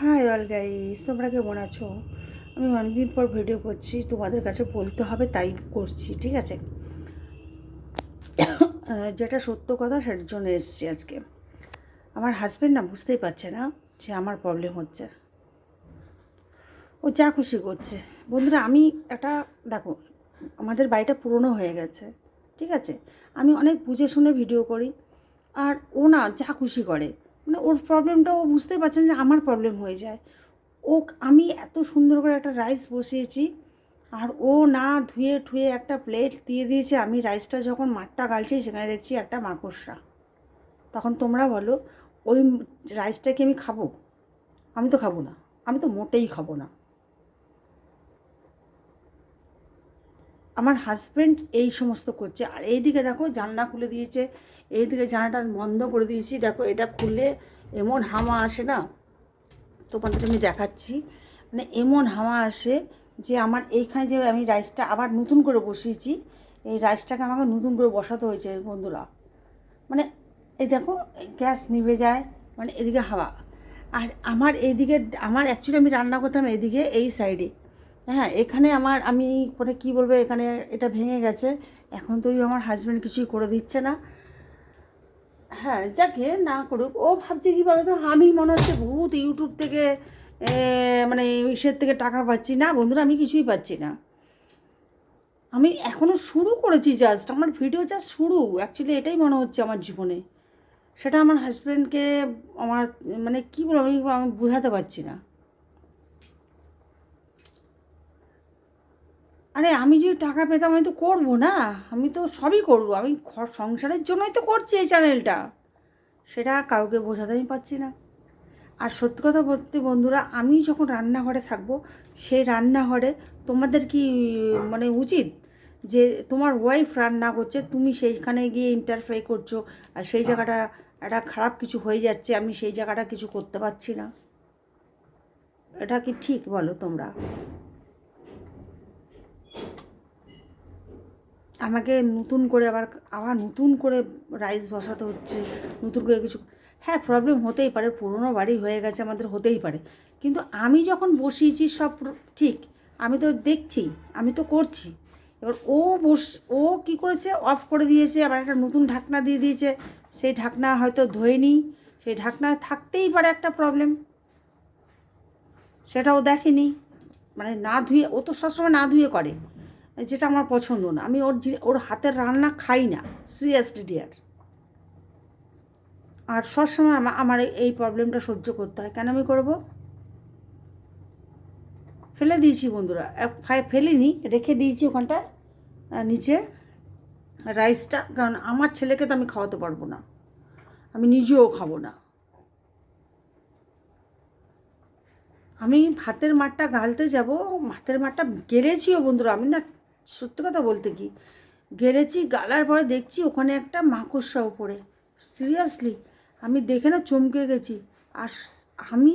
High all guys, তোমরা কেমন আছো? আমি অনেকদিন পর ভিডিও করছি, তোমাদের কাছে বলতে হবে তাই করছি, ঠিক আছে? যেটা সত্য কথা সেটার জন্য এসেছি আজকে। আমার হাজব্যান্ড না বুঝতেই পারছে না যে আমার প্রবলেম হচ্ছে। ও যা খুশি করছে। বন্ধুরা, আমি একটা দেখো, আমাদের বাড়িটা পুরনো হয়ে গেছে, ঠিক আছে? আমি অনেক বুঝে শুনে ভিডিও করি, আর ও না যা খুশি করে। মানে ওর প্রবলেমটা ও বুঝতেই পারছে না যে আমার প্রবলেম হয়ে যায়। ও, আমি এত সুন্দর করে একটা রাইস বসিয়েছি, আর ও না ধুয়ে ঠুয়ে একটা প্লেট দিয়ে দিয়েছে। আমি রাইসটা যখন মাঠটা গালছি সেখানে দেখছি একটা মাকড়সা। তখন তোমরা বলো, ওই রাইসটা কি আমি খাবো? আমি তো খাবো না, আমি তো মোটেই খাবো না। আমার হাজব্যান্ড এই সমস্ত করছে। আর এইদিকে দেখো জানলা খুলে দিয়েছে, এইদিকে জানলাটা বন্ধ করে দিয়েছি। দেখো এটা খুললে এমন হাওয়া আসে না, তোমাদের আমি দেখাচ্ছি। মানে এমন হাওয়া আসে যে আমার এইখানে যে আমি রাইসটা আবার নতুন করে বসিয়েছি, এই রাইসটাকে আমাকে নতুন করে বসাতে হয়েছে বন্ধুরা। মানে এই দেখো, গ্যাস নিভে যায়, মানে এদিকে হাওয়া। আর আমার এইদিকে, আমার অ্যাকচুয়ালি আমি রান্না করতাম এদিকে এই সাইডে। হ্যাঁ, এখানে আমি পরে কী বলবো, এখানে এটা ভেঙে গেছে। এখন তো আমার হাজব্যান্ড কিছুই করে দিচ্ছে না। হ্যাঁ, যাকে না করুক, ও ভাবছে কী বলো তো, আমি মনে হচ্ছে বহুত ইউটিউব থেকে মানে ইসের থেকে টাকা পাচ্ছি। না বন্ধুরা, আমি কিছুই পাচ্ছি না। আমি এখনও শুরু করেছি, জাস্ট আমার ভিডিও জাস্ট শুরু। অ্যাকচুয়ালি এটাই মনে হচ্ছে আমার জীবনে। সেটা আমার হাজব্যান্ডকে আমার মানে কী বলবো, আমি বোঝাতে পারছি না। আরে আমি যদি টাকা পেতাম আমি তো করবো না, আমি তো সবই করবো। আমি ঘর সংসারের জন্যই তো করছি এই চ্যানেলটা। সেটা কাউকে বোঝাতে আমি পারছি না। আর সত্যি কথা বলতে বন্ধুরা, আমি যখন রান্নাঘরে থাকবো, সেই রান্নাঘরে তোমাদের কি মানে উচিত যে তোমার ওয়াইফ রান্না করছে, তুমি সেইখানে গিয়ে ইন্টারফেয়ার করছো, আর সেই জায়গাটা একটা খারাপ কিছু হয়ে যাচ্ছে, আমি সেই জায়গাটা কিছু করতে পারছি না? এটা কি ঠিক বলো তোমরা? আমাকে নতুন করে আবার আবার নতুন করে রাইস বসাতে হচ্ছে, নতুন করে কিছু। হ্যাঁ, প্রবলেম হতেই পারে, পুরনো বাড়ি হয়ে গেছে আমাদের, হতেই পারে। কিন্তু আমি যখন বসিয়েছি সব ঠিক, আমি তো দেখছি, আমি তো করছি। এবার ও কী করেছে, অফ করে দিয়েছে, আবার একটা নতুন ঢাকনা দিয়ে দিয়েছে। সেই ঢাকনা হয়তো ধোয়নি, সেই ঢাকনা থাকতেই পারে একটা প্রবলেম, সেটাও দেখেনি। মানে না ধুয়ে, ও তো সবসময় না ধুয়ে করে, যেটা আমার পছন্দ না। আমি ওর হাতের রান্না খাই না, সিরিয়াসলি ডিয়ার। আর সবসময় আমার এই প্রবলেমটা সহ্য করতে হয়। কেন আমি করব? ফেলে দিয়েছি বন্ধুরা, ফেলিনি, রেখে দিয়েছি ওখানটা নিচে রাইসটা। কারণ আমার ছেলেকে তো আমি খাওয়াতে পারবো না, আমি নিজেও খাবো না। আমি ভাতের মাঠটা গালতে যাব, ভাতের মাঠটা গেড়েছিও বন্ধুরা। আমি না, সত্যি কথা বলতে কি, গেড়েছি, গালার পরে দেখছি ওখানে একটা মাকড়সা উপরে। সিরিয়াসলি আমি দেখে না চমকে গেছি। আর আমি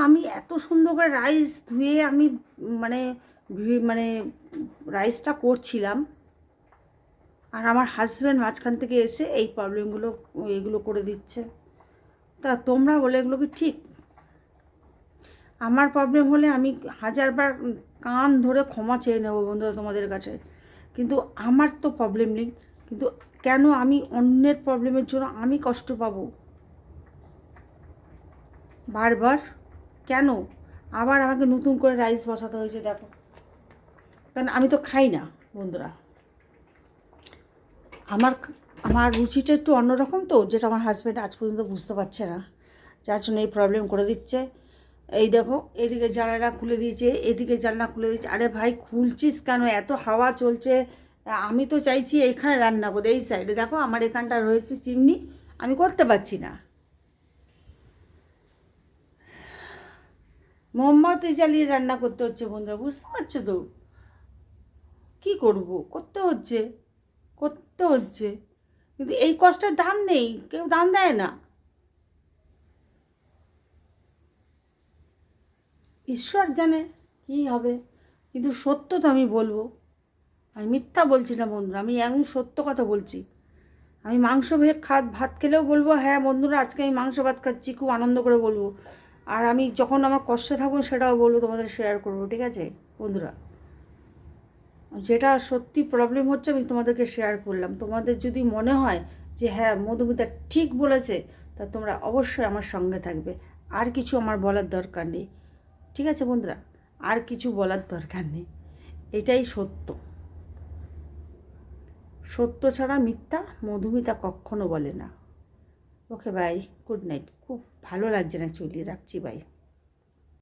আমি এত সুন্দর করে রাইস ধুয়ে আমি মানে মানে রাইসটা করছিলাম, আর আমার হাজব্যান্ড মাঝখান থেকে এসে এই প্রবলেমগুলো এগুলো করে দিচ্ছে। তা তোমরা বলে এগুলো কি ঠিক? আমার প্রবলেম হলে আমি হাজারবার কান ধরে ক্ষমা চেয়ে নেবো বন্ধুরা তোমাদের কাছে, কিন্তু আমার তো প্রবলেম নেই। কিন্তু কেন আমি অন্যের প্রবলেমের জন্য আমি কষ্ট পাবো বারবার? কেন আবার আমাকে নতুন করে রাইস বসাতে হয়েছে? দেখো, কারণ আমি তো খাই না বন্ধুরা। আমার আমার রুচিটা একটু অন্যরকম, তো যেটা আমার হাজব্যান্ড আজ পর্যন্ত বুঝতে পারছে না, যার জন্য এই প্রবলেম করে দিচ্ছে। এই দেখো, এদিকে জানলা খুলে দিয়েছে, এদিকে জানলা খুলে দিয়েছে। আরে ভাই, খুলছিস কেন? এত হাওয়া চলছে, আমি তো চাইছি এইখানে রান্না করতে। এই সাইডে দেখো, আমার এখানটা রয়েছে চিমনি, আমি করতে পারছি না। মোমবাতি জ্বালিয়ে রান্না করতে হচ্ছে বন্ধুরা, বুঝতে পারছো তো? কী করব, করতে হচ্ছে, করতে হচ্ছে। কিন্তু এই কষ্টের দাম নেই, কেউ দাম দেয় না। ঈশ্বর জানে কী হবে। কিন্তু সত্য তো আমি বলবো, আমি মিথ্যা বলছি না বন্ধুরা, আমি এমন সত্য কথা বলছি। আমি মাংস ভাত খেলেও বলবো, হ্যাঁ বন্ধুরা আজকে আমি মাংস ভাত খাচ্ছি, খুব আনন্দ করে বলবো। আর আমি যখন আমার কষ্টে থাকবো সেটাও বলবো, তোমাদের শেয়ার করবো, ঠিক আছে বন্ধুরা? যেটা সত্যি প্রবলেম হচ্ছে আমি তোমাদেরকে শেয়ার করলাম। তোমাদের যদি মনে হয় যে হ্যাঁ মধুমিতা ঠিক বলেছে, তা তোমরা অবশ্যই আমার সঙ্গে থাকবে। আর কিছু আমার বলার দরকার নেই, ঠিক আছে বন্ধুরা? আর কিছু বলার দরকার নেই, এটাই সত্য। সত্য ছাড়া মিথ্যা মধুমিতা কখনো বলে না। Okay bye, good night. খুব ভালো লাগছে না, চলিয়ে রাখছি, বাই।